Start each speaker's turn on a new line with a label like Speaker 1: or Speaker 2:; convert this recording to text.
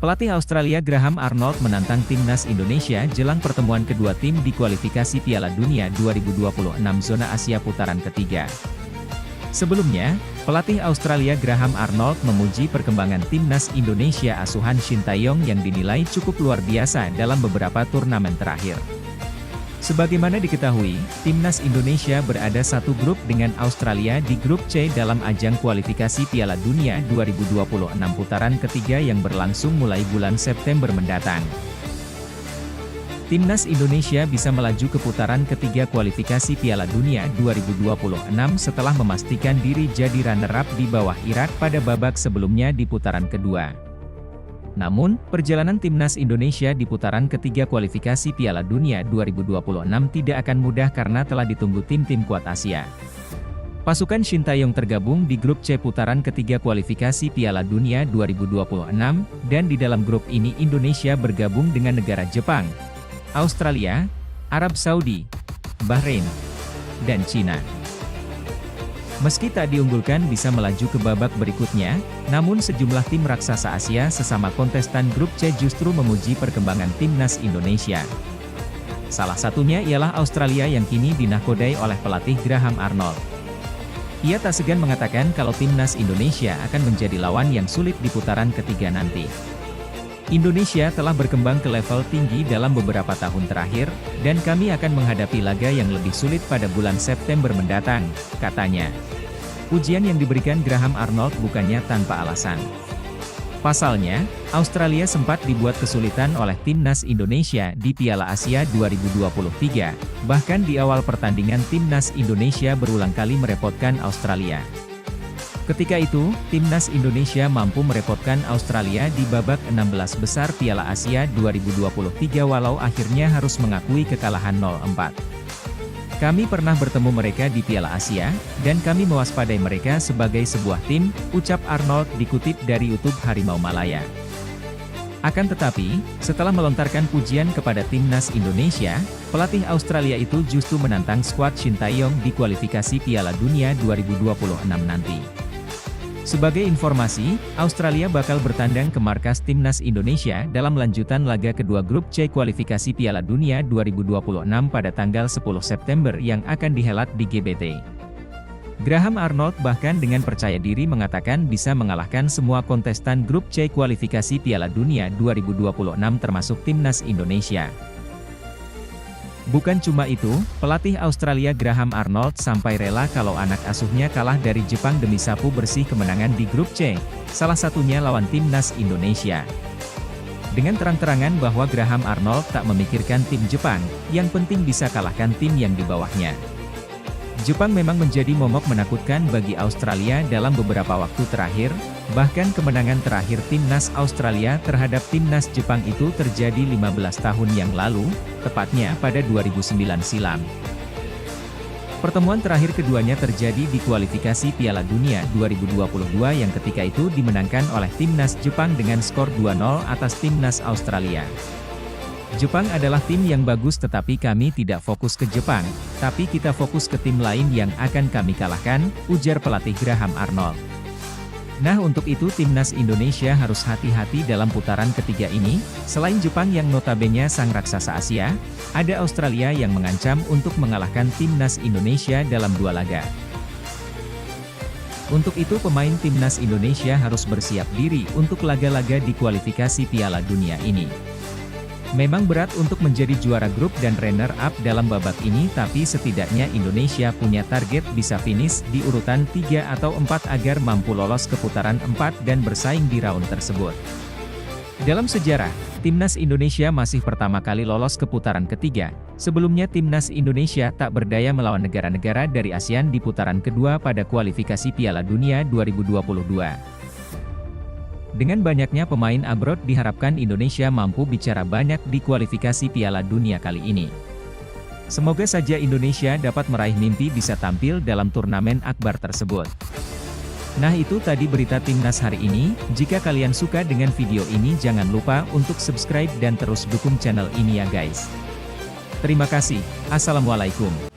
Speaker 1: Pelatih Australia Graham Arnold menantang timnas Indonesia jelang pertemuan kedua tim di kualifikasi Piala Dunia 2026 zona Asia putaran ketiga. Sebelumnya, pelatih Australia Graham Arnold memuji perkembangan timnas Indonesia asuhan Shin Tae-yong yang dinilai cukup luar biasa dalam beberapa turnamen terakhir. Sebagaimana diketahui, timnas Indonesia berada satu grup dengan Australia di grup C dalam ajang kualifikasi Piala Dunia 2026 putaran ketiga yang berlangsung mulai bulan September mendatang. Timnas Indonesia bisa melaju ke putaran ketiga kualifikasi Piala Dunia 2026 setelah memastikan diri jadi runner-up di bawah Irak pada babak sebelumnya di putaran kedua. Namun, perjalanan timnas Indonesia di putaran ketiga kualifikasi Piala Dunia 2026 tidak akan mudah karena telah ditunggu tim-tim kuat Asia. Pasukan Shin Tae-yong tergabung di grup C putaran ketiga kualifikasi Piala Dunia 2026, dan di dalam grup ini Indonesia bergabung dengan negara Jepang, Australia, Arab Saudi, Bahrain, dan Cina. Meski tak diunggulkan bisa melaju ke babak berikutnya, namun sejumlah tim raksasa Asia sesama kontestan grup C justru memuji perkembangan timnas Indonesia. Salah satunya ialah Australia yang kini dinahkodai oleh pelatih Graham Arnold. Ia tak segan mengatakan kalau timnas Indonesia akan menjadi lawan yang sulit di putaran ketiga nanti. Indonesia telah berkembang ke level tinggi dalam beberapa tahun terakhir, dan kami akan menghadapi laga yang lebih sulit pada bulan September mendatang, katanya. Pujian yang diberikan Graham Arnold bukannya tanpa alasan. Pasalnya, Australia sempat dibuat kesulitan oleh timnas Indonesia di Piala Asia 2023, bahkan di awal pertandingan timnas Indonesia berulang kali merepotkan Australia. Ketika itu, timnas Indonesia mampu merepotkan Australia di babak 16 besar Piala Asia 2023 walau akhirnya harus mengakui kekalahan 0-4. Kami pernah bertemu mereka di Piala Asia, dan kami mewaspadai mereka sebagai sebuah tim, ucap Arnold dikutip dari YouTube Harimau Malaya. Akan tetapi, setelah melontarkan pujian kepada timnas Indonesia, pelatih Australia itu justru menantang skuad Shin Tae-yong di kualifikasi Piala Dunia 2026 nanti. Sebagai informasi, Australia bakal bertandang ke markas timnas Indonesia dalam lanjutan laga kedua grup C kualifikasi Piala Dunia 2026 pada tanggal 10 September yang akan dihelat di GBT. Graham Arnold bahkan dengan percaya diri mengatakan bisa mengalahkan semua kontestan grup C kualifikasi Piala Dunia 2026 termasuk timnas Indonesia. Bukan cuma itu, pelatih Australia Graham Arnold sampai rela kalau anak asuhnya kalah dari Jepang demi sapu bersih kemenangan di grup C, salah satunya lawan timnas Indonesia. Dengan terang-terangan bahwa Graham Arnold tak memikirkan tim Jepang, yang penting bisa kalahkan tim yang di bawahnya. Jepang memang menjadi momok menakutkan bagi Australia dalam beberapa waktu terakhir, bahkan kemenangan terakhir timnas Australia terhadap timnas Jepang itu terjadi 15 tahun yang lalu, tepatnya pada 2009 silam. Pertemuan terakhir keduanya terjadi di kualifikasi Piala Dunia 2022 yang ketika itu dimenangkan oleh timnas Jepang dengan skor 2-0 atas timnas Australia. Jepang adalah tim yang bagus tetapi kami tidak fokus ke Jepang, tapi kita fokus ke tim lain yang akan kami kalahkan, ujar pelatih Graham Arnold. Nah untuk itu timnas Indonesia harus hati-hati dalam putaran ketiga ini, selain Jepang yang notabene sang raksasa Asia, ada Australia yang mengancam untuk mengalahkan timnas Indonesia dalam dua laga. Untuk itu pemain timnas Indonesia harus bersiap diri untuk laga-laga di kualifikasi Piala Dunia ini. Memang berat untuk menjadi juara grup dan runner-up dalam babak ini tapi setidaknya Indonesia punya target bisa finish di urutan 3 atau 4 agar mampu lolos ke putaran 4 dan bersaing di round tersebut. Dalam sejarah, timnas Indonesia masih pertama kali lolos ke putaran ketiga, sebelumnya timnas Indonesia tak berdaya melawan negara-negara dari ASEAN di putaran kedua pada kualifikasi Piala Dunia 2022. Dengan banyaknya pemain abroad diharapkan Indonesia mampu bicara banyak di kualifikasi Piala Dunia kali ini. Semoga saja Indonesia dapat meraih mimpi bisa tampil dalam turnamen akbar tersebut. Nah itu tadi berita timnas hari ini, jika kalian suka dengan video ini jangan lupa untuk subscribe dan terus dukung channel ini ya guys. Terima kasih, Assalamualaikum.